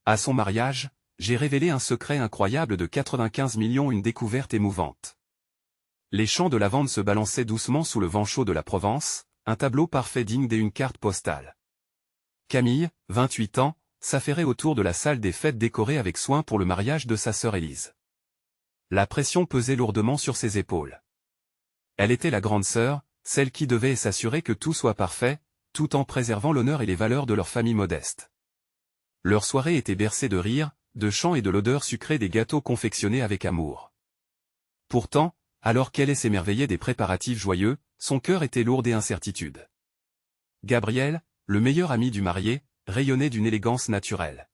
À son mariage, j'ai révélé un secret incroyable de 95 millions, une découverte émouvante. Les champs de lavande se balançaient doucement sous le vent chaud de la Provence, un tableau parfait digne d'une carte postale. Camille, 28 ans, s'affairait autour de la salle des fêtes décorée avec soin pour le mariage de sa sœur Élise. La pression pesait lourdement sur ses épaules. Elle était la grande sœur, celle qui devait s'assurer que tout soit parfait, tout en préservant l'honneur et les valeurs de leur famille modeste. Leur soirée était bercée de rires, de chants et de l'odeur sucrée des gâteaux confectionnés avec amour. Pourtant, alors qu'elle s'émerveillait des préparatifs joyeux, son cœur était lourd d'incertitude. Gabriel, le meilleur ami du marié, rayonnait d'une élégance naturelle.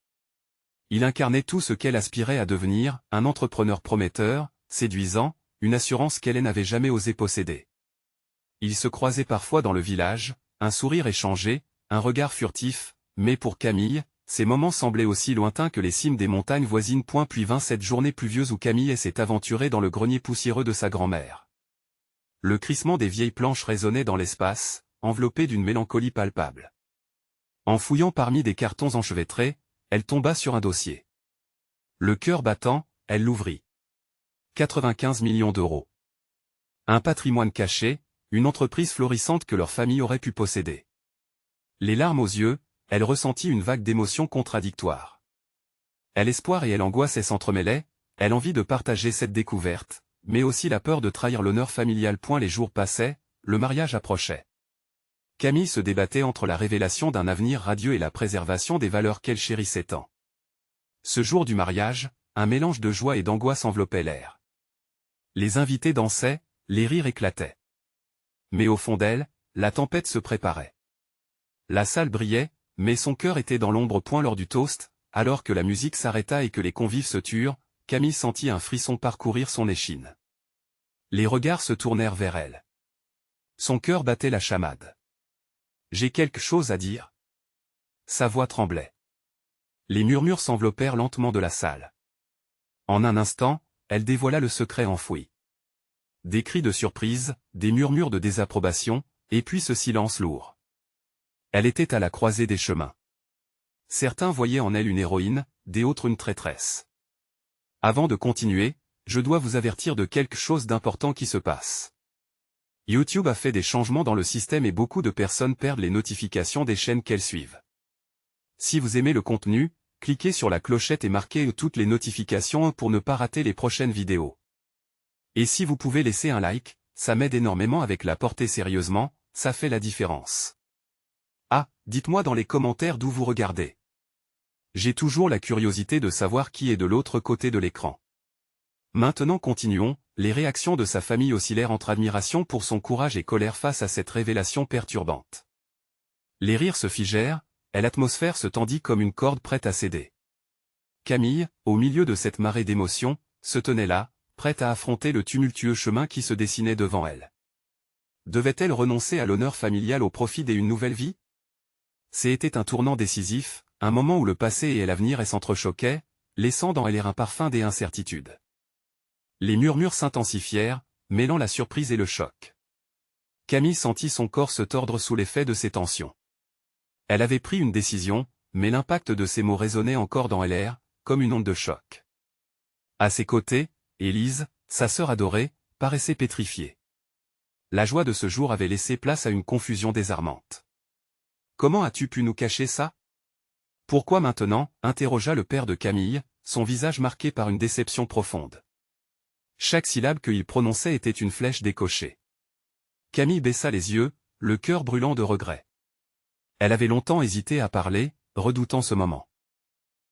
Il incarnait tout ce qu'elle aspirait à devenir, un entrepreneur prometteur, séduisant, une assurance qu'elle n'avait jamais osé posséder. Ils se croisaient parfois dans le village, un sourire échangé, un regard furtif, mais pour Camille, ces moments semblaient aussi lointains que les cimes des montagnes voisines. Puis vint cette journée pluvieuse où Camille s'est aventurée dans le grenier poussiéreux de sa grand-mère. Le crissement des vieilles planches résonnait dans l'espace, enveloppé d'une mélancolie palpable. En fouillant parmi des cartons enchevêtrés, elle tomba sur un dossier. Le cœur battant, elle l'ouvrit. 95 millions d'euros. Un patrimoine caché, une entreprise florissante que leur famille aurait pu posséder. Les larmes aux yeux, elle ressentit une vague d'émotions contradictoires. Elle espoir et elle angoisse s'entremêlaient, elle envie de partager cette découverte, mais aussi la peur de trahir l'honneur familial. Les jours passaient, le mariage approchait. Camille se débattait entre la révélation d'un avenir radieux et la préservation des valeurs qu'elle chérissait tant. Ce jour du mariage, un mélange de joie et d'angoisse enveloppait l'air. Les invités dansaient, les rires éclataient. Mais au fond d'elle, la tempête se préparait. La salle brillait, mais son cœur était dans l'ombre. Lors du toast, alors que la musique s'arrêta et que les convives se turent, Camille sentit un frisson parcourir son échine. Les regards se tournèrent vers elle. Son cœur battait la chamade. « J'ai quelque chose à dire. » Sa voix tremblait. Les murmures s'enveloppèrent lentement de la salle. En un instant, elle dévoila le secret enfoui. Des cris de surprise, des murmures de désapprobation, et puis ce silence lourd. Elle était à la croisée des chemins. Certains voyaient en elle une héroïne, des autres une traîtresse. Avant de continuer, je dois vous avertir de quelque chose d'important qui se passe. YouTube a fait des changements dans le système et beaucoup de personnes perdent les notifications des chaînes qu'elles suivent. Si vous aimez le contenu, cliquez sur la clochette et marquez toutes les notifications pour ne pas rater les prochaines vidéos. Et si vous pouvez laisser un like, ça m'aide énormément avec la portée. Sérieusement, ça fait la différence. Ah, dites-moi dans les commentaires d'où vous regardez. J'ai toujours la curiosité de savoir qui est de l'autre côté de l'écran. Maintenant continuons, les réactions de sa famille oscillèrent entre admiration pour son courage et colère face à cette révélation perturbante. Les rires se figèrent, et l'atmosphère se tendit comme une corde prête à céder. Camille, au milieu de cette marée d'émotions, se tenait là, prête à affronter le tumultueux chemin qui se dessinait devant elle. Devait-elle renoncer à l'honneur familial au profit d'une nouvelle vie? C'était un tournant décisif, un moment où le passé et l'avenir s'entrechoquaient, laissant dans elle un parfum d'incertitude. Les murmures s'intensifièrent, mêlant la surprise et le choc. Camille sentit son corps se tordre sous l'effet de ces tensions. Elle avait pris une décision, mais l'impact de ces mots résonnait encore dans elle, comme une onde de choc. À ses côtés, Élise, sa sœur adorée, paraissait pétrifiée. La joie de ce jour avait laissé place à une confusion désarmante. « Comment as-tu pu nous cacher ça? Pourquoi maintenant ?» interrogea le père de Camille, son visage marqué par une déception profonde. Chaque syllabe qu'il prononçait était une flèche décochée. Camille baissa les yeux, le cœur brûlant de regret. Elle avait longtemps hésité à parler, redoutant ce moment.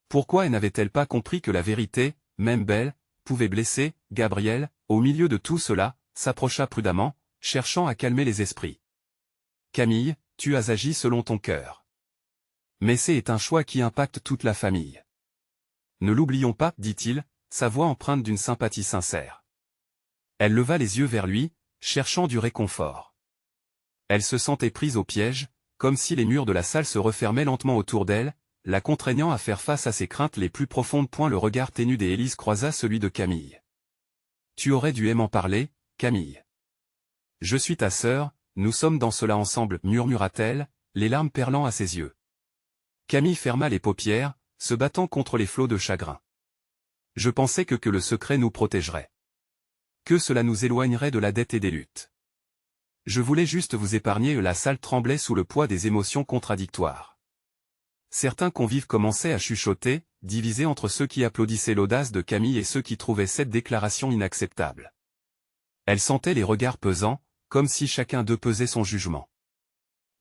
Pourquoi n'avait-elle pas compris que la vérité, même belle, pouvait blesser? Gabriel, au milieu de tout cela, s'approcha prudemment, cherchant à calmer les esprits. « Camille, tu as agi selon ton cœur. Mais c'est un choix qui impacte toute la famille. Ne l'oublions pas, dit-il, sa voix empreinte d'une sympathie sincère. Elle leva les yeux vers lui, cherchant du réconfort. Elle se sentait prise au piège, comme si les murs de la salle se refermaient lentement autour d'elle, la contraignant à faire face à ses craintes les plus profondes. Le regard ténu d'Élise croisa celui de Camille. « Tu aurais dû m'en parler, Camille. Je suis ta sœur, nous sommes dans cela ensemble, murmura-t-elle, les larmes perlant à ses yeux. Camille ferma les paupières, se battant contre les flots de chagrin. Je pensais que le secret nous protégerait. Que cela nous éloignerait de la dette et des luttes. Je voulais juste vous épargner. La salle tremblait sous le poids des émotions contradictoires. Certains convives commençaient à chuchoter, divisés entre ceux qui applaudissaient l'audace de Camille et ceux qui trouvaient cette déclaration inacceptable. Elle sentait les regards pesants, comme si chacun d'eux pesait son jugement.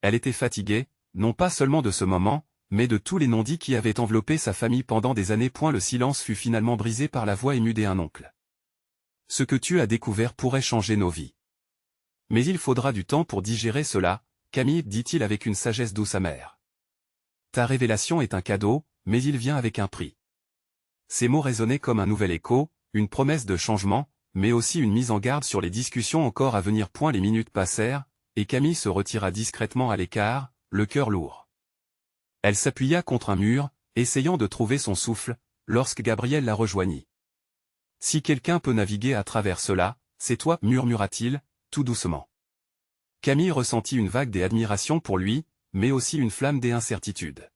Elle était fatiguée, non pas seulement de ce moment, mais de tous les non-dits qui avaient enveloppé sa famille pendant des années. Le silence fut finalement brisé par la voix émue d'un oncle. Ce que tu as découvert pourrait changer nos vies. Mais il faudra du temps pour digérer cela, Camille, dit-il avec une sagesse douce amère. Ta révélation est un cadeau, mais il vient avec un prix. Ces mots résonnaient comme un nouvel écho, une promesse de changement, mais aussi une mise en garde sur les discussions encore à venir. Les minutes passèrent, et Camille se retira discrètement à l'écart, le cœur lourd. Elle s'appuya contre un mur, essayant de trouver son souffle, lorsque Gabriel la rejoignit. Si quelqu'un peut naviguer à travers cela, c'est toi, murmura-t-il, tout doucement. Camille ressentit une vague d'admiration pour lui, mais aussi une flamme d'incertitude.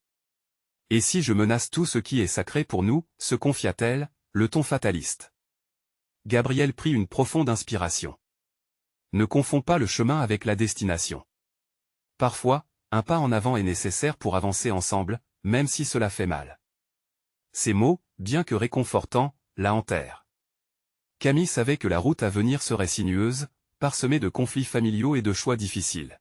Et si je menace tout ce qui est sacré pour nous, se confia-t-elle, le ton fataliste. Gabriel prit une profonde inspiration. Ne confonds pas le chemin avec la destination. Parfois, un pas en avant est nécessaire pour avancer ensemble, même si cela fait mal. Ces mots, bien que réconfortants, la hantèrent. Camille savait que la route à venir serait sinueuse, parsemée de conflits familiaux et de choix difficiles.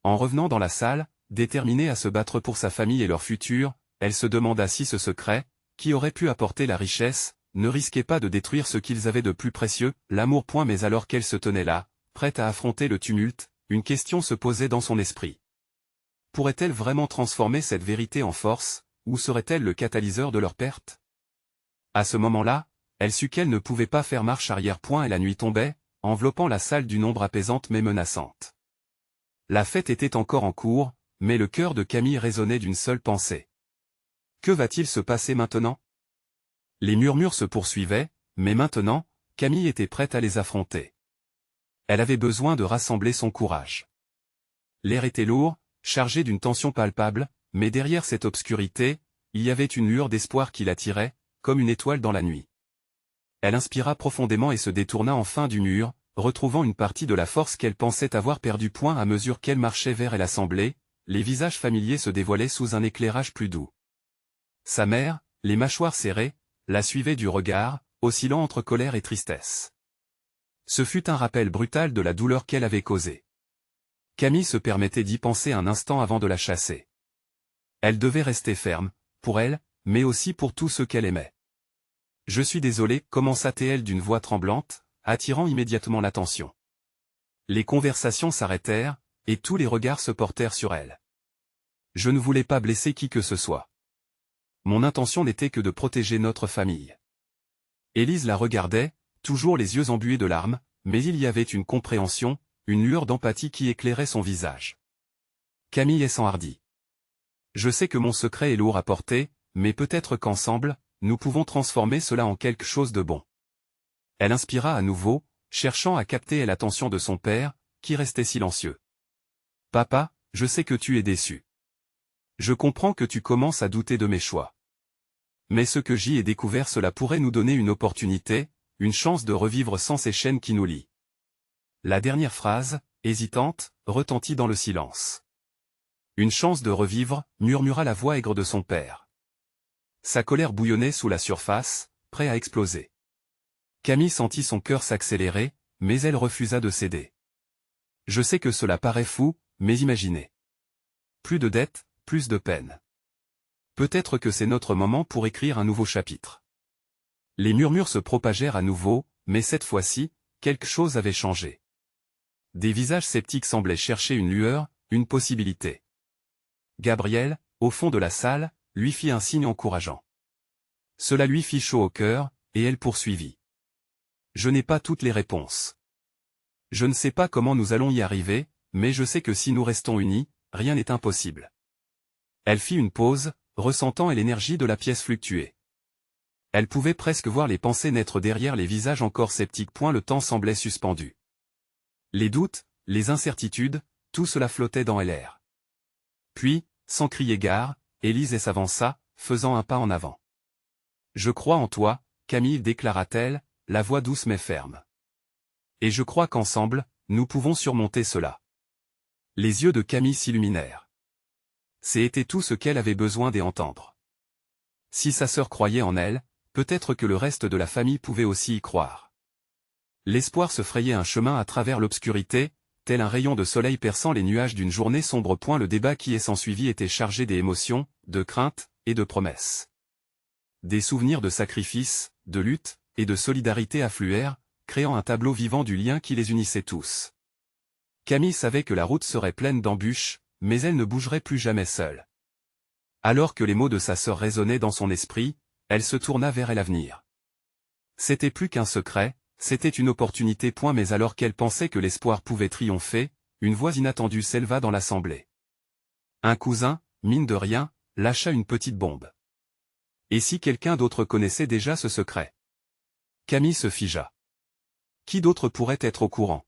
En revenant dans la salle, déterminée à se battre pour sa famille et leur futur, elle se demanda si ce secret, qui aurait pu apporter la richesse, ne risquait pas de détruire ce qu'ils avaient de plus précieux, l'amour. Mais alors qu'elle se tenait là, prête à affronter le tumulte, une question se posait dans son esprit. Pourrait-elle vraiment transformer cette vérité en force, ou serait-elle le catalyseur de leur perte? À ce moment-là, elle sut qu'elle ne pouvait pas faire marche arrière. Et la nuit tombait, enveloppant la salle d'une ombre apaisante mais menaçante. La fête était encore en cours, mais le cœur de Camille résonnait d'une seule pensée. Que va-t-il se passer maintenant? Les murmures se poursuivaient, mais maintenant, Camille était prête à les affronter. Elle avait besoin de rassembler son courage. L'air était lourd, chargé d'une tension palpable, mais derrière cette obscurité, il y avait une lueur d'espoir qui l'attirait, comme une étoile dans la nuit. Elle inspira profondément et se détourna enfin du mur, retrouvant une partie de la force qu'elle pensait avoir perdue. À mesure qu'elle marchait vers l'assemblée, les visages familiers se dévoilaient sous un éclairage plus doux. Sa mère, les mâchoires serrées, la suivait du regard, oscillant entre colère et tristesse. Ce fut un rappel brutal de la douleur qu'elle avait causée. Camille se permettait d'y penser un instant avant de la chasser. Elle devait rester ferme, pour elle, mais aussi pour tous ceux qu'elle aimait. « Je suis désolée » commença-t-elle d'une voix tremblante, attirant immédiatement l'attention. Les conversations s'arrêtèrent, et tous les regards se portèrent sur elle. Je ne voulais pas blesser qui que ce soit. Mon intention n'était que de protéger notre famille. Élise la regardait, toujours les yeux embués de larmes, mais il y avait une compréhension, une lueur d'empathie qui éclairait son visage. Camille s'enhardit. Je sais que mon secret est lourd à porter, mais peut-être qu'ensemble, nous pouvons transformer cela en quelque chose de bon. Elle inspira à nouveau, cherchant à capter l'attention de son père, qui restait silencieux. Papa, je sais que tu es déçu. Je comprends que tu commences à douter de mes choix. Mais ce que j'y ai découvert, cela pourrait nous donner une opportunité, une chance de revivre sans ces chaînes qui nous lient. La dernière phrase, hésitante, retentit dans le silence. Une chance de revivre, murmura la voix aigre de son père. Sa colère bouillonnait sous la surface, prêt à exploser. Camille sentit son cœur s'accélérer, mais elle refusa de céder. Je sais que cela paraît fou, mais imaginez. Plus de dettes, plus de peine. Peut-être que c'est notre moment pour écrire un nouveau chapitre. Les murmures se propagèrent à nouveau, mais cette fois-ci, quelque chose avait changé. Des visages sceptiques semblaient chercher une lueur, une possibilité. Gabriel, au fond de la salle, lui fit un signe encourageant. Cela lui fit chaud au cœur, et elle poursuivit. Je n'ai pas toutes les réponses. Je ne sais pas comment nous allons y arriver, mais je sais que si nous restons unis, rien n'est impossible. Elle fit une pause, ressentant l'énergie de la pièce fluctuer. Elle pouvait presque voir les pensées naître derrière les visages encore sceptiques. Le temps semblait suspendu. Les doutes, les incertitudes, tout cela flottait dans l'air. Puis, sans crier gare, Élise s'avança, faisant un pas en avant. « Je crois en toi, Camille, déclara-t-elle, la voix douce mais ferme. Et je crois qu'ensemble, nous pouvons surmonter cela. » Les yeux de Camille s'illuminèrent. C'était tout ce qu'elle avait besoin d'entendre. Si sa sœur croyait en elle, peut-être que le reste de la famille pouvait aussi y croire. L'espoir se frayait un chemin à travers l'obscurité, tel un rayon de soleil perçant les nuages d'une journée sombre. Le débat qui s'ensuivit était chargé d'émotions, de craintes et de promesses. Des souvenirs de sacrifices, de lutte et de solidarité affluèrent, créant un tableau vivant du lien qui les unissait tous. Camille savait que la route serait pleine d'embûches, mais elle ne bougerait plus jamais seule. Alors que les mots de sa sœur résonnaient dans son esprit, elle se tourna vers l'avenir. C'était plus qu'un secret, c'était une opportunité. Mais alors qu'elle pensait que l'espoir pouvait triompher, une voix inattendue s'éleva dans l'assemblée. Un cousin, mine de rien, lâcha une petite bombe. Et si quelqu'un d'autre connaissait déjà ce secret? Camille se figea. Qui d'autre pourrait être au courant?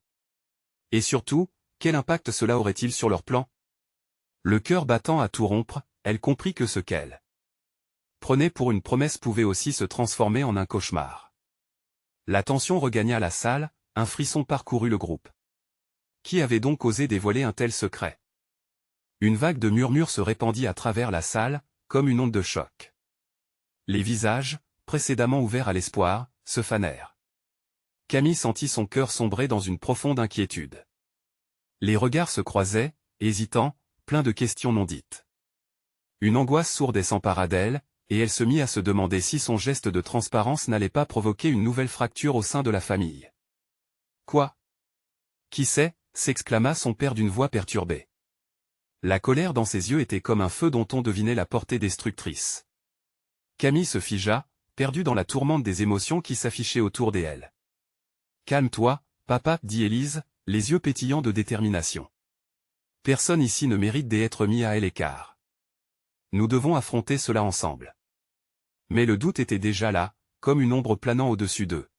Et surtout, quel impact cela aurait-il sur leur plan? Le cœur battant à tout rompre, elle comprit que ce qu'elle prenait pour une promesse pouvait aussi se transformer en un cauchemar. La tension regagna la salle, un frisson parcourut le groupe. Qui avait donc osé dévoiler un tel secret? Une vague de murmures se répandit à travers la salle, comme une onde de choc. Les visages, précédemment ouverts à l'espoir, se fanèrent. Camille sentit son cœur sombrer dans une profonde inquiétude. Les regards se croisaient, hésitants, pleins de questions non dites. Une angoisse sourde s'empara d'elle, et elle se mit à se demander si son geste de transparence n'allait pas provoquer une nouvelle fracture au sein de la famille. Quoi? Qui sait? S'exclama son père d'une voix perturbée. La colère dans ses yeux était comme un feu dont on devinait la portée destructrice. Camille se figea, perdue dans la tourmente des émotions qui s'affichaient autour d'elle. « Calme-toi, papa, dit Élise, les yeux pétillants de détermination. Personne ici ne mérite d'être mis à l'écart. Nous devons affronter cela ensemble. » Mais le doute était déjà là, comme une ombre planant au-dessus d'eux.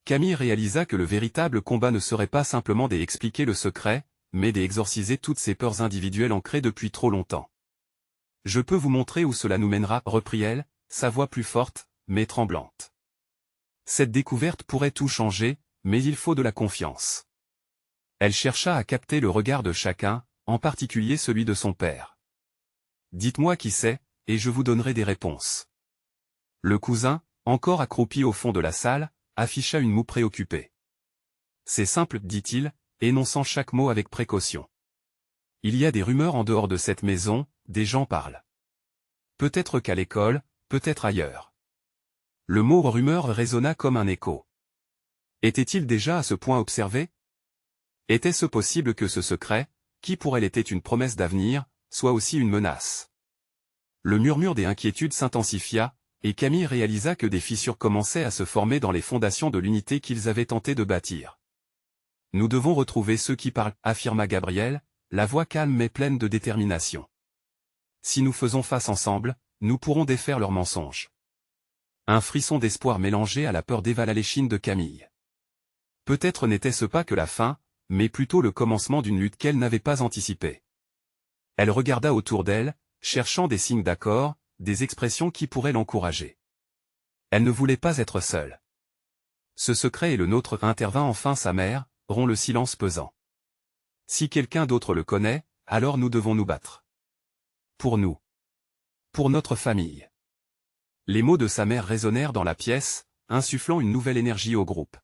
Camille réalisa que le véritable combat ne serait pas simplement d'expliquer le secret, mais d'exorciser toutes ces peurs individuelles ancrées depuis trop longtemps. « Je peux vous montrer où cela nous mènera, reprit-elle, sa voix plus forte, mais tremblante. Cette découverte pourrait tout changer, mais il faut de la confiance. » Elle chercha à capter le regard de chacun, en particulier celui de son père. « Dites-moi qui c'est, et je vous donnerai des réponses. » Le cousin, encore accroupi au fond de la salle, afficha une moue préoccupée. « C'est simple, dit-il, énonçant chaque mot avec précaution. Il y a des rumeurs en dehors de cette maison, des gens parlent. Peut-être qu'à l'école, peut-être ailleurs. » Le mot rumeur résonna comme un écho. Était-il déjà à ce point observé? Était-ce possible que ce secret, qui pour elle était une promesse d'avenir, soit aussi une menace? Le murmure des inquiétudes s'intensifia, et Camille réalisa que des fissures commençaient à se former dans les fondations de l'unité qu'ils avaient tenté de bâtir. « Nous devons retrouver ceux qui parlent, affirma Gabriel, la voix calme mais pleine de détermination. Si nous faisons face ensemble, nous pourrons défaire leurs mensonges. » Un frisson d'espoir mélangé à la peur dévala l'échine de Camille. Peut-être n'était-ce pas que la fin, mais plutôt le commencement d'une lutte qu'elle n'avait pas anticipée. Elle regarda autour d'elle, cherchant des signes d'accord, des expressions qui pourraient l'encourager. Elle ne voulait pas être seule. Ce secret est le nôtre, intervint enfin sa mère, rompt le silence pesant. Si quelqu'un d'autre le connaît, alors nous devons nous battre. Pour nous. Pour notre famille. Les mots de sa mère résonnèrent dans la pièce, insufflant une nouvelle énergie au groupe.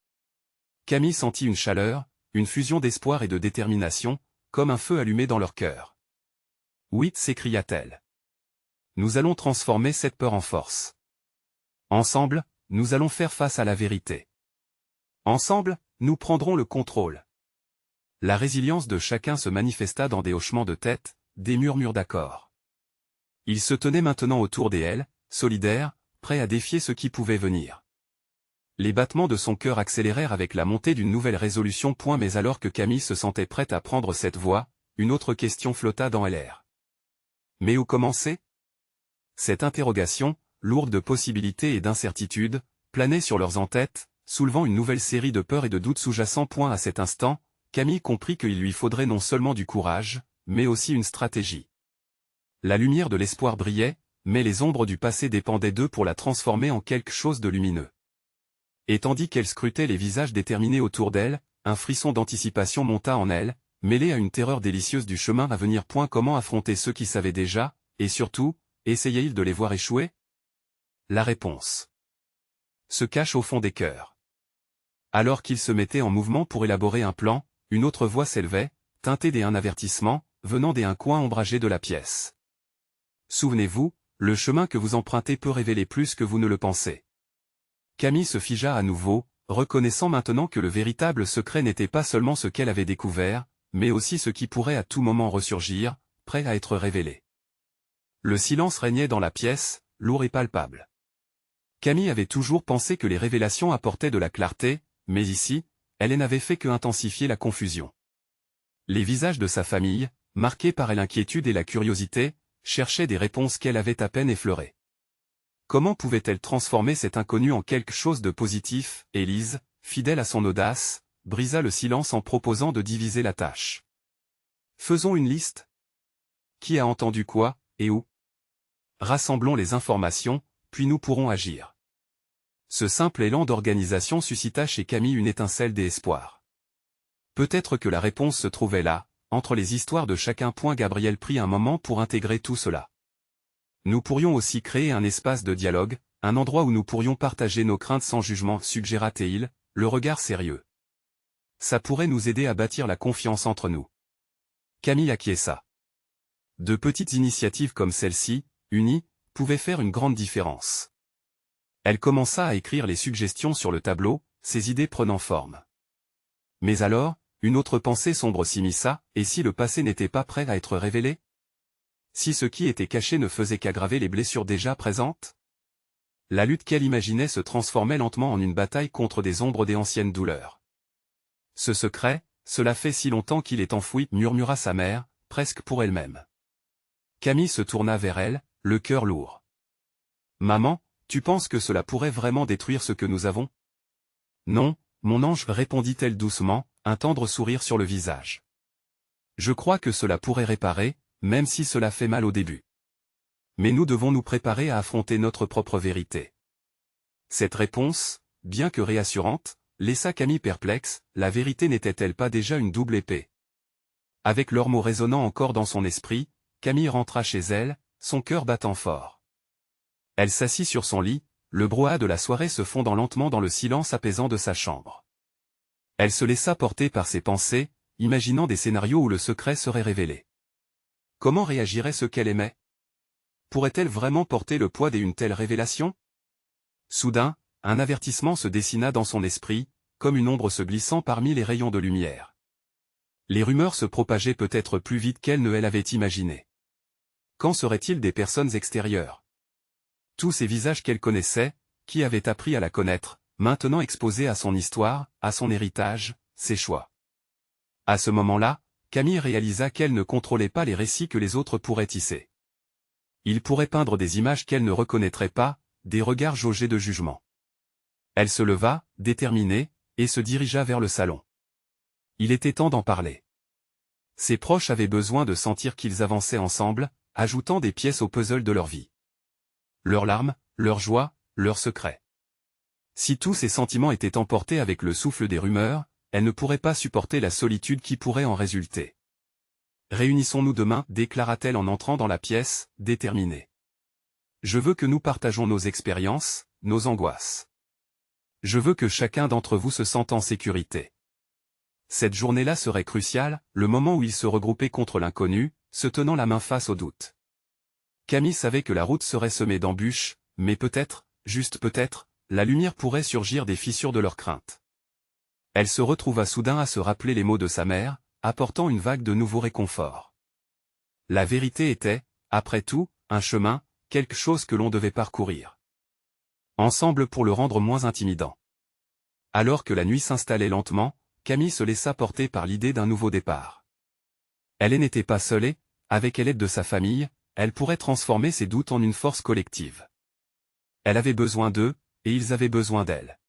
Camille sentit une chaleur, une fusion d'espoir et de détermination, comme un feu allumé dans leur cœur. « Oui, s'écria-t-elle. Nous allons transformer cette peur en force. Ensemble, nous allons faire face à la vérité. Ensemble, nous prendrons le contrôle. » La résilience de chacun se manifesta dans des hochements de tête, des murmures d'accord. Ils se tenaient maintenant autour d'elle, solidaires, prêts à défier ce qui pouvait venir. Les battements de son cœur accélérèrent avec la montée d'une nouvelle résolution. Mais alors que Camille se sentait prête à prendre cette voie, une autre question flotta dans l'air. Mais où commencer? Cette interrogation, lourde de possibilités et d'incertitudes, planait sur leurs entêtes, soulevant une nouvelle série de peurs et de doutes sous-jacents. À cet instant, Camille comprit qu'il lui faudrait non seulement du courage, mais aussi une stratégie. La lumière de l'espoir brillait, mais les ombres du passé dépendaient d'eux pour la transformer en quelque chose de lumineux. Et tandis qu'elle scrutait les visages déterminés autour d'elle, un frisson d'anticipation monta en elle, mêlé à une terreur délicieuse du chemin à venir. Comment affronter ceux qui savaient déjà, et surtout, essayaient-ils de les voir échouer? La réponse se cache au fond des cœurs. Alors qu'ils se mettaient en mouvement pour élaborer un plan, une autre voix s'élevait, teintée d'un avertissement, venant d'un coin ombragé de la pièce. Souvenez-vous, le chemin que vous empruntez peut révéler plus que vous ne le pensez. Camille se figea à nouveau, reconnaissant maintenant que le véritable secret n'était pas seulement ce qu'elle avait découvert, mais aussi ce qui pourrait à tout moment ressurgir, prêt à être révélé. Le silence régnait dans la pièce, lourd et palpable. Camille avait toujours pensé que les révélations apportaient de la clarté, mais ici, elle n'avait fait que intensifier la confusion. Les visages de sa famille, marqués par l'inquiétude et la curiosité, cherchaient des réponses qu'elle avait à peine effleurées. Comment pouvait-elle transformer cet inconnu en quelque chose de positif? Élise, fidèle à son audace, brisa le silence en proposant de diviser la tâche. Faisons une liste. Qui a entendu quoi, et où? Rassemblons les informations, puis nous pourrons agir. Ce simple élan d'organisation suscita chez Camille une étincelle d'espoir. Peut-être que la réponse se trouvait là, entre les histoires de chacun. Gabriel prit un moment pour intégrer tout cela. Nous pourrions aussi créer un espace de dialogue, un endroit où nous pourrions partager nos craintes sans jugement, suggéra-t-il, le regard sérieux. Ça pourrait nous aider à bâtir la confiance entre nous. Camille acquiesça. De petites initiatives comme celle-ci, unies, pouvaient faire une grande différence. Elle commença à écrire les suggestions sur le tableau, ses idées prenant forme. Mais alors, une autre pensée sombre s'immisça, et si le passé n'était pas prêt à être révélé? Si ce qui était caché ne faisait qu'aggraver les blessures déjà présentes? La lutte qu'elle imaginait se transformait lentement en une bataille contre des ombres des anciennes douleurs. Ce secret, cela fait si longtemps qu'il est enfoui, murmura sa mère, presque pour elle-même. Camille se tourna vers elle, le cœur lourd. Maman, tu penses que cela pourrait vraiment détruire ce que nous avons? Non, mon ange, répondit-elle doucement, un tendre sourire sur le visage. Je crois que cela pourrait réparer, même si cela fait mal au début. Mais nous devons nous préparer à affronter notre propre vérité. Cette réponse, bien que réassurante, laissa Camille perplexe. La vérité n'était-elle pas déjà une double épée? Avec leurs mots résonnant encore dans son esprit, Camille rentra chez elle, son cœur battant fort. Elle s'assit sur son lit, le brouhaha de la soirée se fondant lentement dans le silence apaisant de sa chambre. Elle se laissa porter par ses pensées, imaginant des scénarios où le secret serait révélé. Comment réagirait ce qu'elle aimait? Pourrait-elle vraiment porter le poids d'une telle révélation? Soudain, un avertissement se dessina dans son esprit, comme une ombre se glissant parmi les rayons de lumière. Les rumeurs se propageaient peut-être plus vite qu'elle ne l'avait imaginé. Qu'en serait-il des personnes extérieures? Tous ces visages qu'elle connaissait, qui avaient appris à la connaître, maintenant exposés à son histoire, à son héritage, ses choix. À ce moment-là, Camille réalisa qu'elle ne contrôlait pas les récits que les autres pourraient tisser. Ils pourraient peindre des images qu'elle ne reconnaîtrait pas, des regards jaugés de jugement. Elle se leva, déterminée, et se dirigea vers le salon. Il était temps d'en parler. Ses proches avaient besoin de sentir qu'ils avançaient ensemble, ajoutant des pièces au puzzle de leur vie. Leurs larmes, leurs joies, leurs secrets. Si tous ces sentiments étaient emportés avec le souffle des rumeurs, elle ne pourrait pas supporter la solitude qui pourrait en résulter. Réunissons-nous demain, déclara-t-elle en entrant dans la pièce, déterminée. Je veux que nous partageons nos expériences, nos angoisses. Je veux que chacun d'entre vous se sente en sécurité. Cette journée-là serait cruciale, le moment où ils se regroupaient contre l'inconnu, se tenant la main face au doute. Camille savait que la route serait semée d'embûches, mais peut-être, juste peut-être, la lumière pourrait surgir des fissures de leurs craintes. Elle se retrouva soudain à se rappeler les mots de sa mère, apportant une vague de nouveau réconfort. La vérité était, après tout, un chemin, quelque chose que l'on devait parcourir. Ensemble pour le rendre moins intimidant. Alors que la nuit s'installait lentement, Camille se laissa porter par l'idée d'un nouveau départ. Elle n'était pas seule et, avec l'aide de sa famille, elle pourrait transformer ses doutes en une force collective. Elle avait besoin d'eux, et ils avaient besoin d'elle.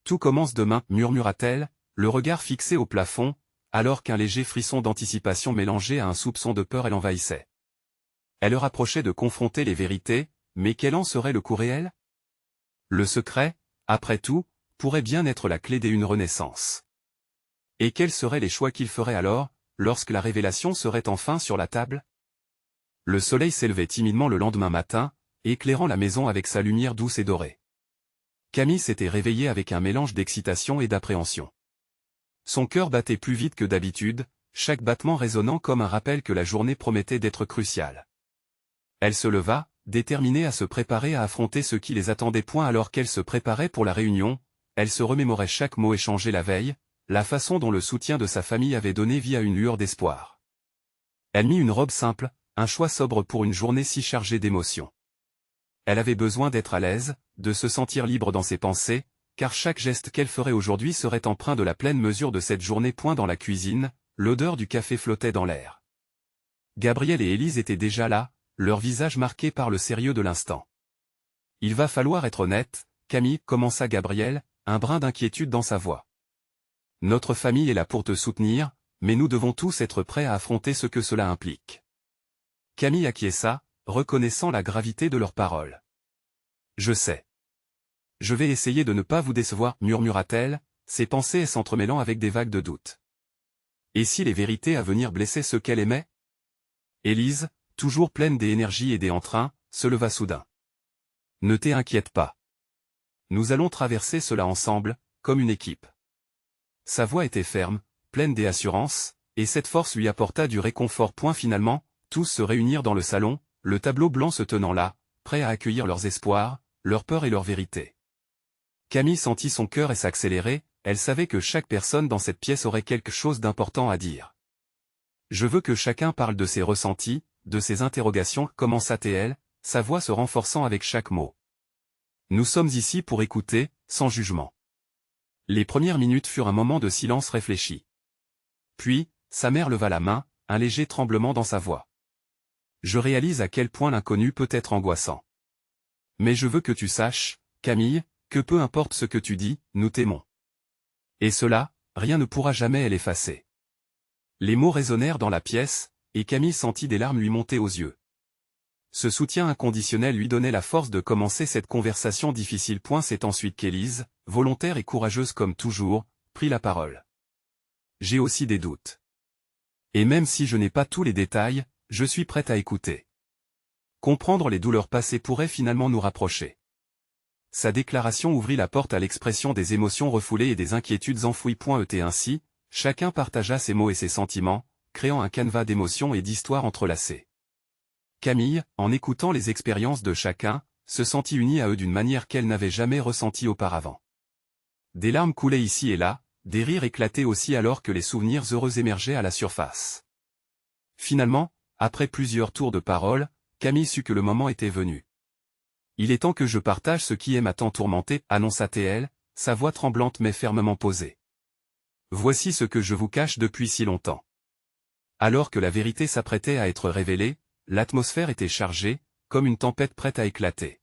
Tout commence demain, murmura-t-elle, le regard fixé au plafond, alors qu'un léger frisson d'anticipation mélangé à un soupçon de peur l'envahissait. Elle leur approchait de confronter les vérités, mais quel en serait le coût réel? Le secret, après tout, pourrait bien être la clé d'une renaissance. Et quels seraient les choix qu'ils feraient alors, lorsque la révélation serait enfin sur la table? Le soleil s'élevait timidement le lendemain matin, éclairant la maison avec sa lumière douce et dorée. Camille s'était réveillée avec un mélange d'excitation et d'appréhension. Son cœur battait plus vite que d'habitude, chaque battement résonnant comme un rappel que la journée promettait d'être cruciale. Elle se leva, déterminée à se préparer à affronter ce qui les attendait. Alors qu'elle se préparait pour la réunion, elle se remémorait chaque mot échangé la veille, la façon dont le soutien de sa famille avait donné vie à une lueur d'espoir. Elle mit une robe simple, un choix sobre pour une journée si chargée d'émotions. Elle avait besoin d'être à l'aise, de se sentir libre dans ses pensées, car chaque geste qu'elle ferait aujourd'hui serait empreint de la pleine mesure de cette journée. Dans la cuisine, l'odeur du café flottait dans l'air. Gabriel et Élise étaient déjà là, leur visage marqué par le sérieux de l'instant. « Il va falloir être honnête, Camille, » commença Gabriel, un brin d'inquiétude dans sa voix. « Notre famille est là pour te soutenir, mais nous devons tous être prêts à affronter ce que cela implique. » Camille acquiesça, reconnaissant la gravité de leurs paroles. « Je sais. Je vais essayer de ne pas vous décevoir, » murmura-t-elle, ses pensées s'entremêlant avec des vagues de doute. Et si les vérités à venir blessaient ceux qu'elle aimait? Élise, toujours pleine d'énergie et d'entrain, se leva soudain. « Ne t'inquiète pas. Nous allons traverser cela ensemble, comme une équipe. » Sa voix était ferme, pleine d'assurance, et cette force lui apporta du réconfort. Finalement, tous se réunirent dans le salon, le tableau blanc se tenant là, prêt à accueillir leurs espoirs, leurs peurs et leurs vérités. Camille sentit son cœur s'accélérer, elle savait que chaque personne dans cette pièce aurait quelque chose d'important à dire. « Je veux que chacun parle de ses ressentis, de ses interrogations, » commença-t-elle, sa voix se renforçant avec chaque mot. « Nous sommes ici pour écouter, sans jugement. » Les premières minutes furent un moment de silence réfléchi. Puis, sa mère leva la main, un léger tremblement dans sa voix. « Je réalise à quel point l'inconnu peut être angoissant. Mais je veux que tu saches, Camille, que peu importe ce que tu dis, nous t'aimons. Et cela, rien ne pourra jamais l'effacer. » Les mots résonnèrent dans la pièce, et Camille sentit des larmes lui monter aux yeux. Ce soutien inconditionnel lui donnait la force de commencer cette conversation difficile. C'est ensuite qu'Élise, volontaire et courageuse comme toujours, prit la parole. « J'ai aussi des doutes. Et même si je n'ai pas tous les détails, je suis prête à écouter. Comprendre les douleurs passées pourrait finalement nous rapprocher. » Sa déclaration ouvrit la porte à l'expression des émotions refoulées et des inquiétudes enfouies. Ainsi, chacun partagea ses mots et ses sentiments, créant un canevas d'émotions et d'histoires entrelacées. Camille, en écoutant les expériences de chacun, se sentit unie à eux d'une manière qu'elle n'avait jamais ressentie auparavant. Des larmes coulaient ici et là, des rires éclataient aussi alors que les souvenirs heureux émergeaient à la surface. Finalement, après plusieurs tours de parole, Camille sut que le moment était venu. « Il est temps que je partage ce qui m'a tant tourmentée, » annonça-t-elle, sa voix tremblante mais fermement posée. « Voici ce que je vous cache depuis si longtemps. » Alors que la vérité s'apprêtait à être révélée, l'atmosphère était chargée, comme une tempête prête à éclater.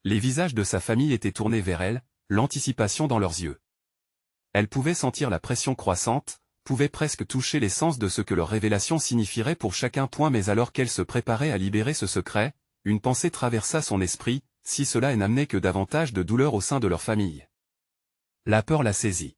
Les visages de sa famille étaient tournés vers elle, l'anticipation dans leurs yeux. Elle pouvait sentir la pression croissante, pouvait presque toucher l'essence de ce que leur révélation signifierait pour chacun. Mais alors qu'elle se préparait à libérer ce secret, une pensée traversa son esprit, si cela n'amenait que davantage de douleur au sein de leur famille. La peur la saisit.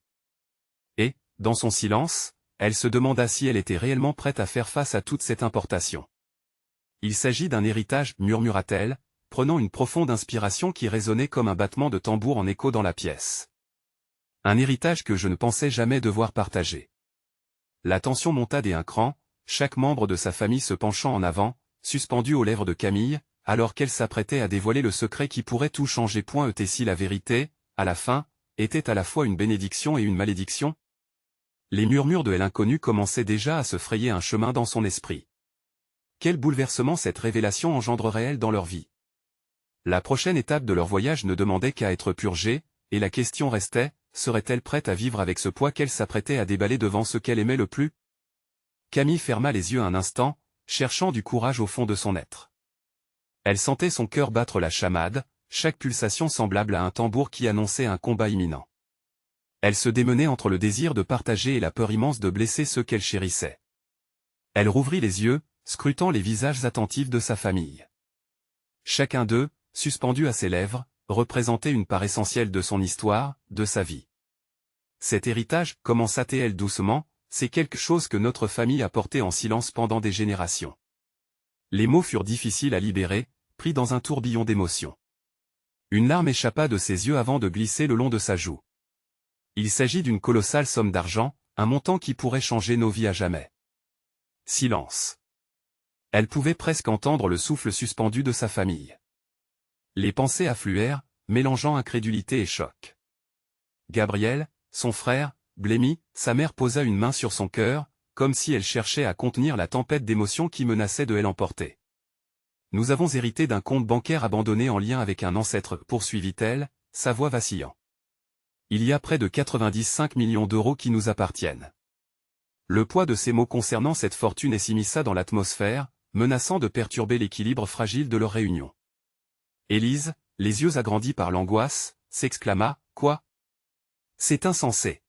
Et, dans son silence, elle se demanda si elle était réellement prête à faire face à toute cette importation. « Il s'agit d'un héritage, » murmura-t-elle, prenant une profonde inspiration qui résonnait comme un battement de tambour en écho dans la pièce. « Un héritage que je ne pensais jamais devoir partager. » La tension monta d'un cran, chaque membre de sa famille se penchant en avant, suspendu aux lèvres de Camille, alors qu'elle s'apprêtait à dévoiler le secret qui pourrait tout changer. Et si la vérité, à la fin, était à la fois une bénédiction et une malédiction? Les murmures de l'inconnu commençaient déjà à se frayer un chemin dans son esprit. Quel bouleversement cette révélation engendrerait-elle dans leur vie? La prochaine étape de leur voyage ne demandait qu'à être purgée, et la question restait, serait-elle prête à vivre avec ce poids qu'elle s'apprêtait à déballer devant ce qu'elle aimait le plus? Camille ferma les yeux un instant, cherchant du courage au fond de son être. Elle sentait son cœur battre la chamade, chaque pulsation semblable à un tambour qui annonçait un combat imminent. Elle se démenait entre le désir de partager et la peur immense de blesser ceux qu'elle chérissait. Elle rouvrit les yeux, scrutant les visages attentifs de sa famille. Chacun d'eux, suspendu à ses lèvres, représentait une part essentielle de son histoire, de sa vie. Cet héritage, commença-t-elle doucement, c'est quelque chose que notre famille a porté en silence pendant des générations. Les mots furent difficiles à libérer, pris dans un tourbillon d'émotions. Une larme échappa de ses yeux avant de glisser le long de sa joue. Il s'agit d'une colossale somme d'argent, un montant qui pourrait changer nos vies à jamais. Silence. Elle pouvait presque entendre le souffle suspendu de sa famille. Les pensées affluèrent, mélangeant incrédulité et choc. Gabriel, son frère, blêmi, sa mère posa une main sur son cœur, comme si elle cherchait à contenir la tempête d'émotions qui menaçait de l'emporter. Nous avons hérité d'un compte bancaire abandonné en lien avec un ancêtre, poursuivit-elle, sa voix vacillant. Il y a près de 95 millions d'euros qui nous appartiennent. Le poids de ces mots concernant cette fortune s'immisça dans l'atmosphère, menaçant de perturber l'équilibre fragile de leur réunion. Élise, les yeux agrandis par l'angoisse, s'exclama, « Quoi ? C'est insensé.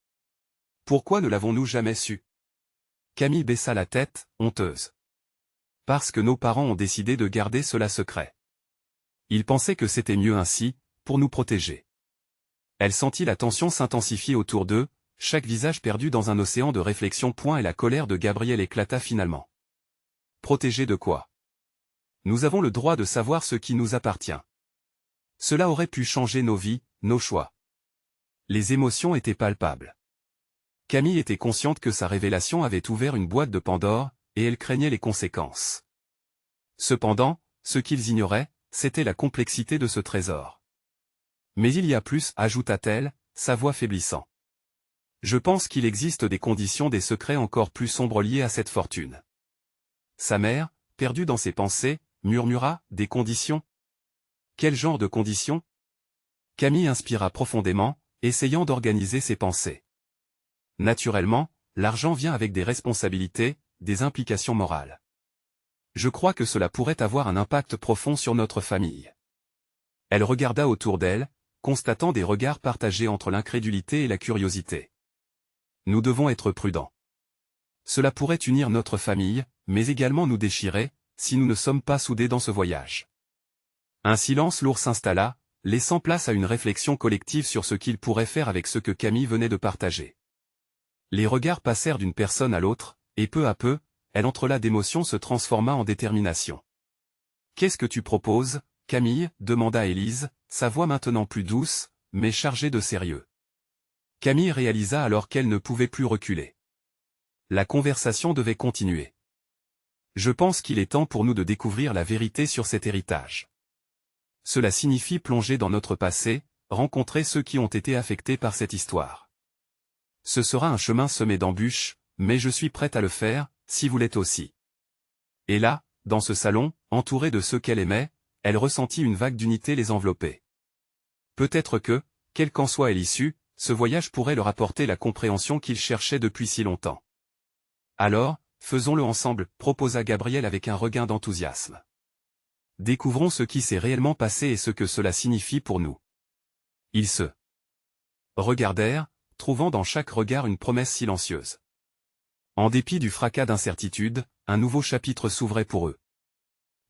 Pourquoi ne l'avons-nous jamais su ?» Camille baissa la tête, honteuse. « Parce que nos parents ont décidé de garder cela secret. Ils pensaient que c'était mieux ainsi, pour nous protéger. » Elle sentit la tension s'intensifier autour d'eux, chaque visage perdu dans un océan de réflexion. Et la colère de Gabriel éclata finalement. Protéger de quoi? Nous avons le droit de savoir ce qui nous appartient. Cela aurait pu changer nos vies, nos choix. Les émotions étaient palpables. Camille était consciente que sa révélation avait ouvert une boîte de Pandore, et elle craignait les conséquences. Cependant, ce qu'ils ignoraient, c'était la complexité de ce trésor. Mais il y a plus, ajouta-t-elle, sa voix faiblissant. Je pense qu'il existe des conditions, des secrets encore plus sombres liés à cette fortune. Sa mère, perdue dans ses pensées, murmura, des conditions? Quel genre de conditions? Camille inspira profondément, essayant d'organiser ses pensées. Naturellement, l'argent vient avec des responsabilités, des implications morales. Je crois que cela pourrait avoir un impact profond sur notre famille. Elle regarda autour d'elle, constatant des regards partagés entre l'incrédulité et la curiosité. Nous devons être prudents. Cela pourrait unir notre famille, mais également nous déchirer, si nous ne sommes pas soudés dans ce voyage. Un silence lourd s'installa, laissant place à une réflexion collective sur ce qu'il pourrait faire avec ce que Camille venait de partager. Les regards passèrent d'une personne à l'autre, et peu à peu, elle entrelacs d'émotions se transforma en détermination. « Qu'est-ce que tu proposes, Camille » demanda Élise, sa voix maintenant plus douce, mais chargée de sérieux. Camille réalisa alors qu'elle ne pouvait plus reculer. La conversation devait continuer. « Je pense qu'il est temps pour nous de découvrir la vérité sur cet héritage. Cela signifie plonger dans notre passé, rencontrer ceux qui ont été affectés par cette histoire. Ce sera un chemin semé d'embûches, mais je suis prête à le faire, si vous l'êtes aussi. » Et là, dans ce salon, entourée de ceux qu'elle aimait, elle ressentit une vague d'unité les envelopper. Peut-être que, quelle qu'en soit l'issue, ce voyage pourrait leur apporter la compréhension qu'ils cherchaient depuis si longtemps. Alors, faisons-le ensemble, proposa Gabriel avec un regain d'enthousiasme. Découvrons ce qui s'est réellement passé et ce que cela signifie pour nous. Ils se regardèrent, trouvant dans chaque regard une promesse silencieuse. En dépit du fracas d'incertitude, un nouveau chapitre s'ouvrait pour eux.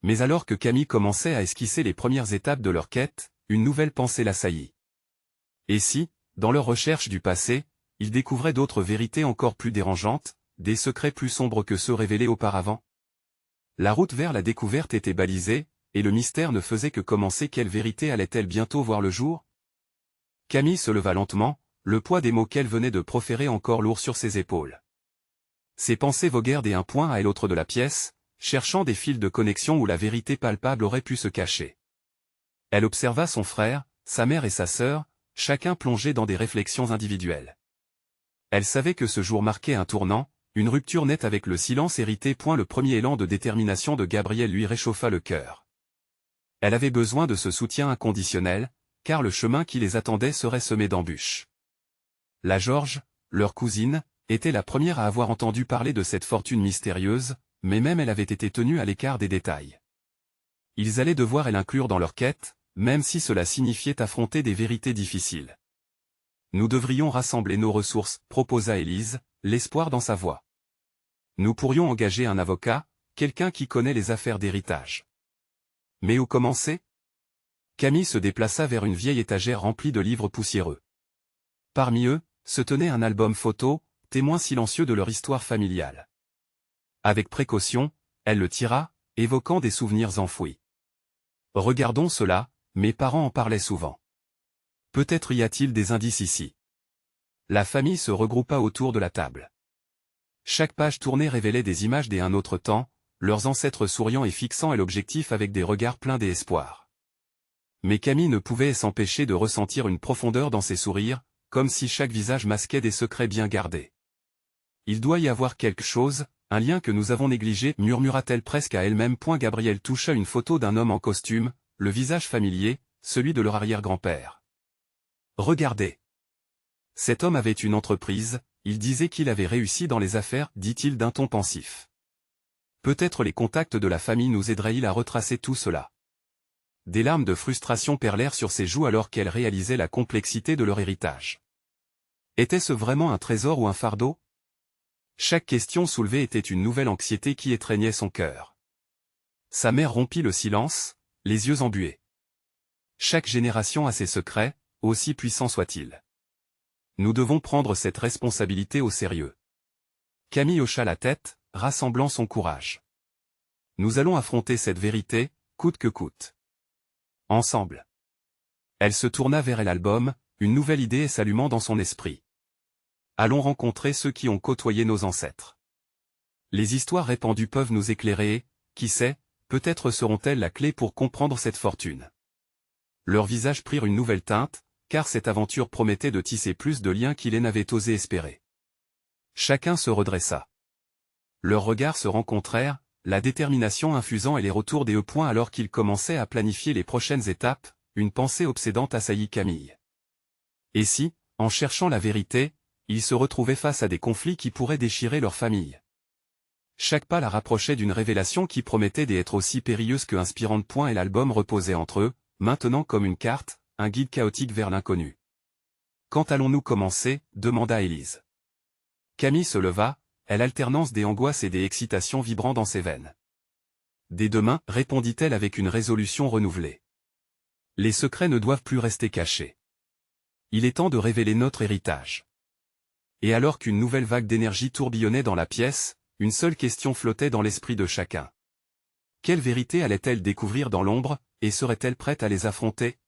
Mais alors que Camille commençait à esquisser les premières étapes de leur quête, une nouvelle pensée l'assaillit. Et si, dans leur recherche du passé, ils découvraient d'autres vérités encore plus dérangeantes, des secrets plus sombres que ceux révélés auparavant? La route vers la découverte était balisée, et le mystère ne faisait que commencer. Quelle vérité allait-elle bientôt voir le jour? Camille se leva lentement, le poids des mots qu'elle venait de proférer encore lourd sur ses épaules. Ses pensées voguèrent d'un point à l'autre de la pièce, cherchant des fils de connexion où la vérité palpable aurait pu se cacher. Elle observa son frère, sa mère et sa sœur, chacun plongé dans des réflexions individuelles. Elle savait que ce jour marquait un tournant, une rupture nette avec le silence hérité. Le premier élan de détermination de Gabriel lui réchauffa le cœur. Elle avait besoin de ce soutien inconditionnel, car le chemin qui les attendait serait semé d'embûches. La Georges, leur cousine, était la première à avoir entendu parler de cette fortune mystérieuse, mais même elle avait été tenue à l'écart des détails. Ils allaient devoir l'inclure dans leur quête, même si cela signifiait affronter des vérités difficiles. Nous devrions rassembler nos ressources, proposa Élise, l'espoir dans sa voix. Nous pourrions engager un avocat, quelqu'un qui connaît les affaires d'héritage. Mais où commencer? Camille se déplaça vers une vieille étagère remplie de livres poussiéreux. Parmi eux, se tenait un album photo, témoin silencieux de leur histoire familiale. Avec précaution, elle le tira, évoquant des souvenirs enfouis. Regardons cela, mes parents en parlaient souvent. Peut-être y a-t-il des indices ici. La famille se regroupa autour de la table. Chaque page tournée révélait des images d'un autre temps, leurs ancêtres souriant et fixant l'objectif avec des regards pleins d'espoir. Mais Camille ne pouvait s'empêcher de ressentir une profondeur dans ses sourires, comme si chaque visage masquait des secrets bien gardés. Il doit y avoir quelque chose, un lien que nous avons négligé, murmura-t-elle presque à elle-même. Gabrielle toucha une photo d'un homme en costume, le visage familier, celui de leur arrière-grand-père. Regardez. Cet homme avait une entreprise, il disait qu'il avait réussi dans les affaires, dit-il d'un ton pensif. Peut-être les contacts de la famille nous aideraient-ils à retracer tout cela. Des larmes de frustration perlèrent sur ses joues alors qu'elle réalisait la complexité de leur héritage. Était-ce vraiment un trésor ou un fardeau? Chaque question soulevée était une nouvelle anxiété qui étreignait son cœur. Sa mère rompit le silence, les yeux embués. Chaque génération a ses secrets, aussi puissants soient-ils. Nous devons prendre cette responsabilité au sérieux. Camille hocha la tête, rassemblant son courage. Nous allons affronter cette vérité, coûte que coûte. Ensemble. Elle se tourna vers l'album, une nouvelle idée s'allumant dans son esprit. Allons rencontrer ceux qui ont côtoyé nos ancêtres. Les histoires répandues peuvent nous éclairer et, qui sait, peut-être seront-elles la clé pour comprendre cette fortune. Leurs visages prirent une nouvelle teinte, car cette aventure promettait de tisser plus de liens qu'il n'avait osé espérer. Chacun se redressa. Leurs regards se rencontrèrent, la détermination infusant et les retours des points alors qu'ils commençaient à planifier les prochaines étapes, une pensée obsédante assaillit Camille. Et si, en cherchant la vérité, ils se retrouvaient face à des conflits qui pourraient déchirer leur famille? Chaque pas la rapprochait d'une révélation qui promettait d'être aussi périlleuse que inspirante. Et l'album reposait entre eux, maintenant comme une carte, un guide chaotique vers l'inconnu. Quand allons-nous commencer? Demanda Élise. Camille se leva, elle alternance des angoisses et des excitations vibrant dans ses veines. Dès demain, répondit-elle avec une résolution renouvelée. Les secrets ne doivent plus rester cachés. Il est temps de révéler notre héritage. Et alors qu'une nouvelle vague d'énergie tourbillonnait dans la pièce, une seule question flottait dans l'esprit de chacun. Quelle vérité allait-elle découvrir dans l'ombre, et serait-elle prête à les affronter?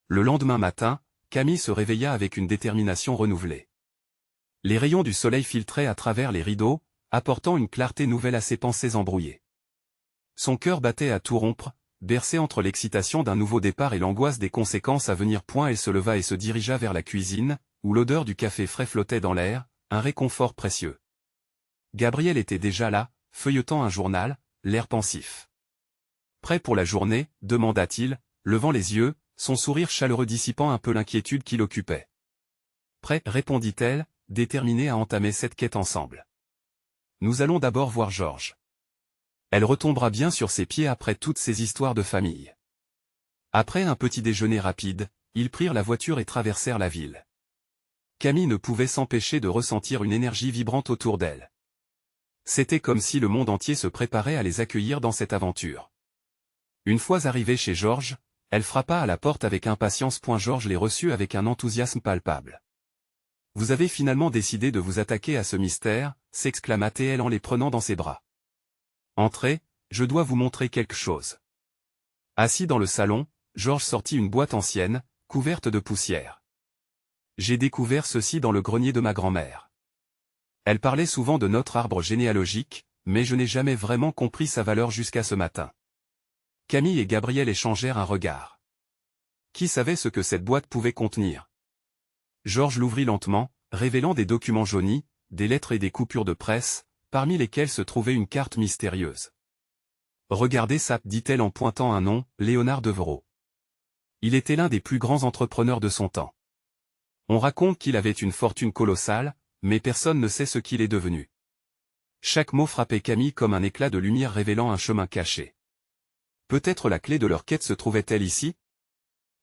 Le lendemain matin, Camille se réveilla avec une détermination renouvelée. Les rayons du soleil filtraient à travers les rideaux, apportant une clarté nouvelle à ses pensées embrouillées. Son cœur battait à tout rompre, bercé entre l'excitation d'un nouveau départ et l'angoisse des conséquences à venir. Elle se leva et se dirigea vers la cuisine, où l'odeur du café frais flottait dans l'air, un réconfort précieux. Gabrielle était déjà là, feuilletant un journal, l'air pensif. Prêt pour la journée, demanda-t-il, levant les yeux, son sourire chaleureux dissipant un peu l'inquiétude qui l'occupait. Prêt, répondit-elle, déterminée à entamer cette quête ensemble. Nous allons d'abord voir Georges. Elle retombera bien sur ses pieds après toutes ces histoires de famille. Après un petit déjeuner rapide, ils prirent la voiture et traversèrent la ville. Camille ne pouvait s'empêcher de ressentir une énergie vibrante autour d'elle. C'était comme si le monde entier se préparait à les accueillir dans cette aventure. Une fois arrivée chez Georges, elle frappa à la porte avec impatience. Georges les reçut avec un enthousiasme palpable. « Vous avez finalement décidé de vous attaquer à ce mystère » s'exclama-t-elle en les prenant dans ses bras. « Entrez, je dois vous montrer quelque chose. » Assis dans le salon, Georges sortit une boîte ancienne, couverte de poussière. « J'ai découvert ceci dans le grenier de ma grand-mère. Elle parlait souvent de notre arbre généalogique, mais je n'ai jamais vraiment compris sa valeur jusqu'à ce matin. » Camille et Gabrielle échangèrent un regard. Qui savait ce que cette boîte pouvait contenir? Georges l'ouvrit lentement, révélant des documents jaunis, des lettres et des coupures de presse, parmi lesquelles se trouvait une carte mystérieuse. « Regardez ça, dit-elle en pointant un nom, Léonard Devereux. Il était l'un des plus grands entrepreneurs de son temps. On raconte qu'il avait une fortune colossale, mais personne ne sait ce qu'il est devenu. » Chaque mot frappait Camille comme un éclat de lumière révélant un chemin caché. Peut-être la clé de leur quête se trouvait-elle ici?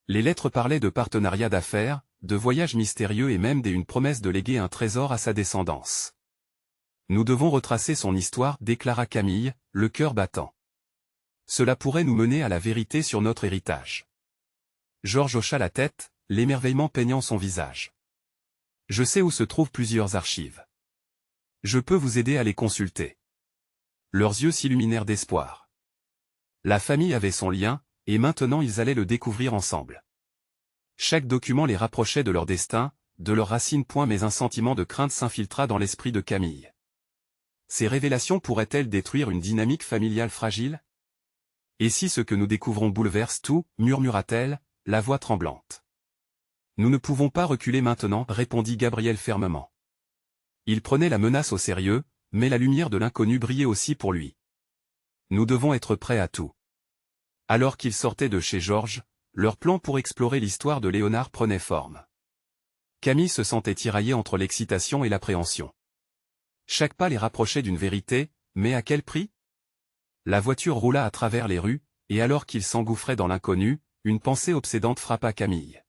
Les lettres parlaient de partenariats d'affaires, de voyages mystérieux et même d'une promesse de léguer un trésor à sa descendance. Nous devons retracer son histoire, déclara Camille, le cœur battant. Cela pourrait nous mener à la vérité sur notre héritage. Georges hocha la tête, l'émerveillement peignant son visage. Je sais où se trouvent plusieurs archives. Je peux vous aider à les consulter. Leurs yeux s'illuminèrent d'espoir. La famille avait son lien, et maintenant ils allaient le découvrir ensemble. Chaque document les rapprochait de leur destin, de leurs racines. Mais un sentiment de crainte s'infiltra dans l'esprit de Camille. Ces révélations pourraient-elles détruire une dynamique familiale fragile? Et si ce que nous découvrons bouleverse tout, murmura-t-elle, la voix tremblante. Nous ne pouvons pas reculer maintenant, répondit Gabriel fermement. Il prenait la menace au sérieux, mais la lumière de l'inconnu brillait aussi pour lui. Nous devons être prêts à tout. Alors qu'ils sortaient de chez Georges, leur plan pour explorer l'histoire de Léonard prenait forme. Camille se sentait tiraillée entre l'excitation et l'appréhension. Chaque pas les rapprochait d'une vérité, mais à quel prix? La voiture roula à travers les rues, et alors qu'ils s'engouffraient dans l'inconnu, une pensée obsédante frappa Camille.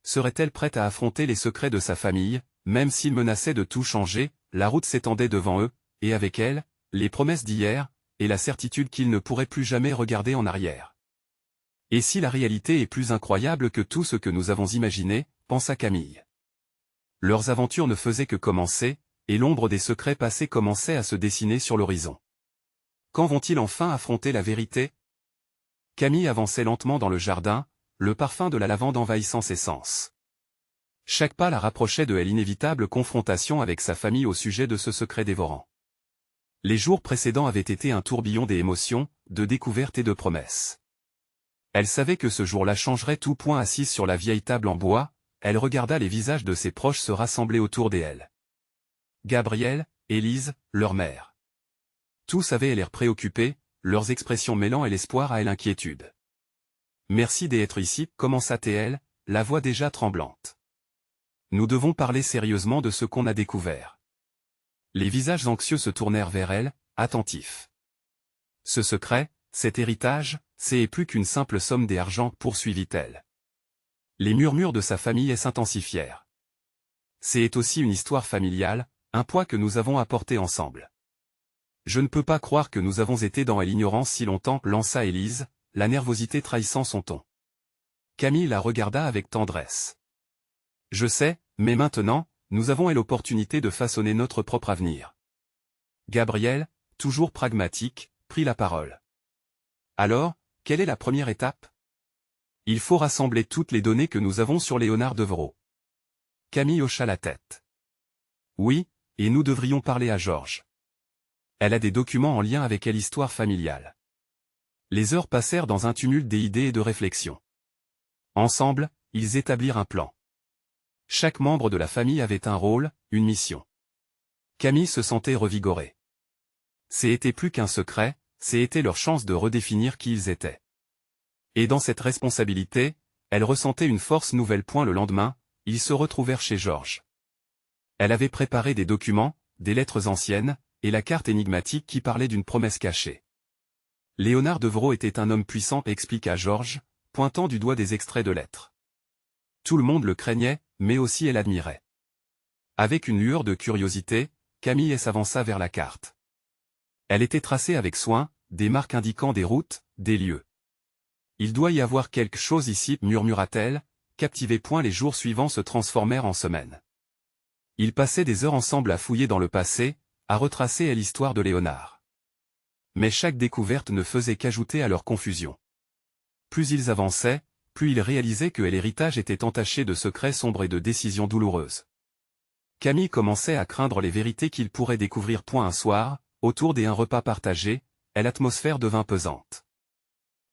Serait-elle prête à affronter les secrets de sa famille, même s'ils menaçaient de tout changer? La route s'étendait devant eux, et avec elle, les promesses d'hier, et la certitude qu'ils ne pourraient plus jamais regarder en arrière. Et si la réalité est plus incroyable que tout ce que nous avons imaginé, pensa Camille. Leurs aventures ne faisaient que commencer, et l'ombre des secrets passés commençait à se dessiner sur l'horizon. Quand vont-ils enfin affronter la vérité? Camille avançait lentement dans le jardin, le parfum de la lavande envahissant ses sens. Chaque pas la rapprochait de l'inévitable confrontation avec sa famille au sujet de ce secret dévorant. Les jours précédents avaient été un tourbillon d'émotions, de découvertes et de promesses. Elle savait que ce jour-là changerait tout. Assise sur la vieille table en bois, elle regarda les visages de ses proches se rassembler autour d'elle. Gabriel, Élise, leur mère. Tous avaient l'air préoccupés, leurs expressions mêlant l'espoir et l'inquiétude. « Merci d'être ici », commença-t-elle, la voix déjà tremblante. « Nous devons parler sérieusement de ce qu'on a découvert. » Les visages anxieux se tournèrent vers elle, attentifs. « Ce secret, cet héritage, c'est plus qu'une simple somme d'argent, poursuivit-elle. Les murmures de sa famille s'intensifièrent. C'est aussi une histoire familiale, un poids que nous avons apporté ensemble. Je ne peux pas croire que nous avons été dans l'ignorance si longtemps, lança Élise, la nervosité trahissant son ton. Camille la regarda avec tendresse. Je sais, mais maintenant, nous avons l'opportunité de façonner notre propre avenir. Gabriel, toujours pragmatique, prit la parole. Alors, quelle est la première étape? Il faut rassembler toutes les données que nous avons sur Léonard Devereux. Camille hocha la tête. Oui, et nous devrions parler à Georges. Elle a des documents en lien avec l'histoire familiale. Les heures passèrent dans un tumulte d'idées et de réflexions. Ensemble, ils établirent un plan. Chaque membre de la famille avait un rôle, une mission. Camille se sentait revigorée. C'était plus qu'un secret, c'était leur chance de redéfinir qui ils étaient. Et dans cette responsabilité, elle ressentait une force nouvelle. Le lendemain, ils se retrouvèrent chez Georges. Elle avait préparé des documents, des lettres anciennes, et la carte énigmatique qui parlait d'une promesse cachée. Léonard Devereux était un homme puissant, expliqua Georges, pointant du doigt des extraits de lettres. Tout le monde le craignait, mais aussi elle admirait. Avec une lueur de curiosité, Camille s'avança vers la carte. Elle était tracée avec soin, des marques indiquant des routes, des lieux. Il doit y avoir quelque chose ici, murmura-t-elle, captivée. Les jours suivants se transformèrent en semaines. Ils passaient des heures ensemble à fouiller dans le passé, à retracer l'histoire de Léonard. Mais chaque découverte ne faisait qu'ajouter à leur confusion. Plus ils avançaient, plus ils réalisaient que l'héritage était entaché de secrets sombres et de décisions douloureuses. Camille commençait à craindre les vérités qu'ils pourraient découvrir. Un soir, autour d'un repas partagé, l'atmosphère devint pesante.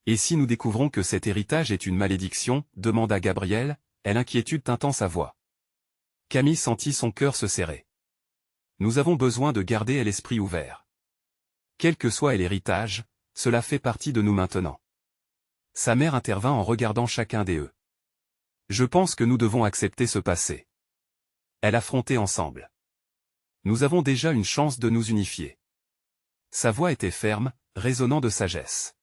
Et si nous découvrons que cet héritage est une malédiction, demanda Gabriel, l'inquiétude tintant sa voix. Camille sentit son cœur se serrer. Nous avons besoin de garder l'esprit ouvert. Quel que soit l'héritage, cela fait partie de nous maintenant. Sa mère intervint en regardant chacun d'eux. Je pense que nous devons accepter ce passé. Elle affrontait ensemble. Nous avons déjà une chance de nous unifier. Sa voix était ferme, résonnant de sagesse.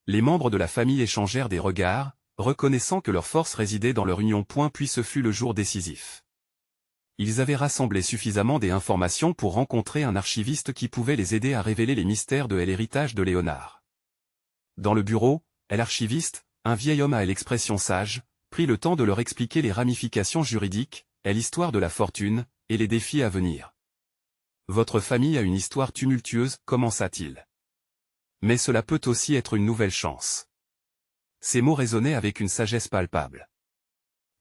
Les membres de la famille échangèrent des regards, reconnaissant que leur force résidait dans leur union. Puis ce fut le jour décisif. Ils avaient rassemblé suffisamment d'informations pour rencontrer un archiviste qui pouvait les aider à révéler les mystères de l'héritage de Léonard. Dans le bureau, l'archiviste, un vieil homme à l'expression sage, prit le temps de leur expliquer les ramifications juridiques, l'histoire de la fortune, et les défis à venir. Votre famille a une histoire tumultueuse, commença-t-il. Mais cela peut aussi être une nouvelle chance. Ces mots résonnaient avec une sagesse palpable.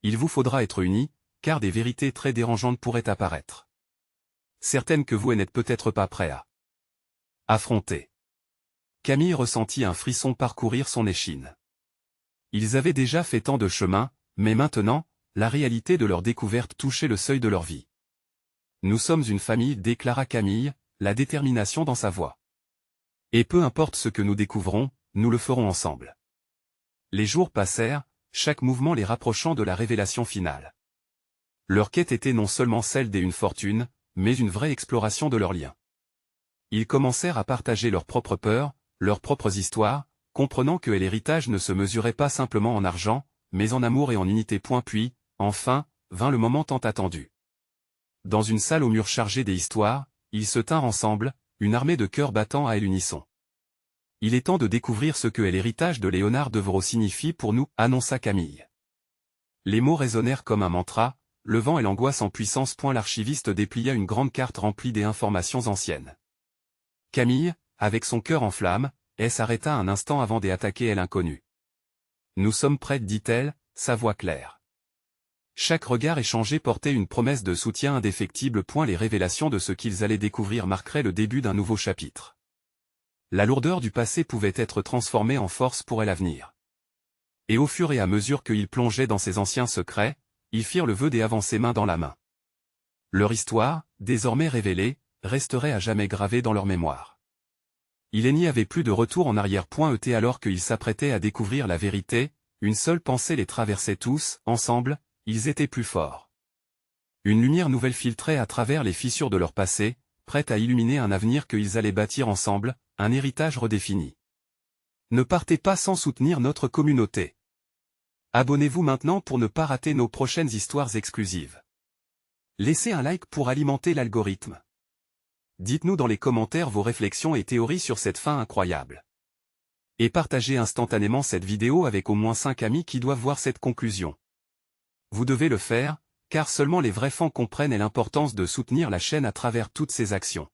Il vous faudra être unis, car des vérités très dérangeantes pourraient apparaître. Certaines que vous n'êtes peut-être pas prêt à affronter. Camille ressentit un frisson parcourir son échine. Ils avaient déjà fait tant de chemin, mais maintenant, la réalité de leur découverte touchait le seuil de leur vie. Nous sommes une famille, déclara Camille, la détermination dans sa voix. Et peu importe ce que nous découvrons, nous le ferons ensemble. Les jours passèrent, chaque mouvement les rapprochant de la révélation finale. Leur quête était non seulement celle d'une fortune, mais une vraie exploration de leurs liens. Ils commencèrent à partager leurs propres peurs, leurs propres histoires, comprenant que l'héritage ne se mesurait pas simplement en argent, mais en amour et en unité. Puis, enfin, vint le moment tant attendu. Dans une salle aux murs chargés des histoires, ils se tinrent ensemble, une armée de cœurs battant à l'unisson. Il est temps de découvrir ce que l'héritage de Léonard Devereux signifie pour nous, annonça Camille. Les mots résonnèrent comme un mantra, levant l'angoisse en puissance. L'archiviste déplia une grande carte remplie d'informations anciennes. Camille, avec son cœur en flammes, s'arrêta un instant avant d'attaquer l'inconnu. Nous sommes prêts, dit-elle, sa voix claire. Chaque regard échangé portait une promesse de soutien indéfectible. Les révélations de ce qu'ils allaient découvrir marqueraient le début d'un nouveau chapitre. La lourdeur du passé pouvait être transformée en force pour l'avenir. Et au fur et à mesure qu'ils plongeaient dans ces anciens secrets, ils firent le vœu d'avancer main dans la main. Leur histoire, désormais révélée, resterait à jamais gravée dans leur mémoire. Il n'y avait plus de retour en arrière. Alors qu'ils s'apprêtaient à découvrir la vérité, une seule pensée les traversait tous, ensemble, ils étaient plus forts. Une lumière nouvelle filtrait à travers les fissures de leur passé, prête à illuminer un avenir qu'ils allaient bâtir ensemble, un héritage redéfini. Ne partez pas sans soutenir notre communauté. Abonnez-vous maintenant pour ne pas rater nos prochaines histoires exclusives. Laissez un like pour alimenter l'algorithme. Dites-nous dans les commentaires vos réflexions et théories sur cette fin incroyable. Et partagez instantanément cette vidéo avec au moins 5 amis qui doivent voir cette conclusion. Vous devez le faire, car seulement les vrais fans comprennent l'importance de soutenir la chaîne à travers toutes ces actions.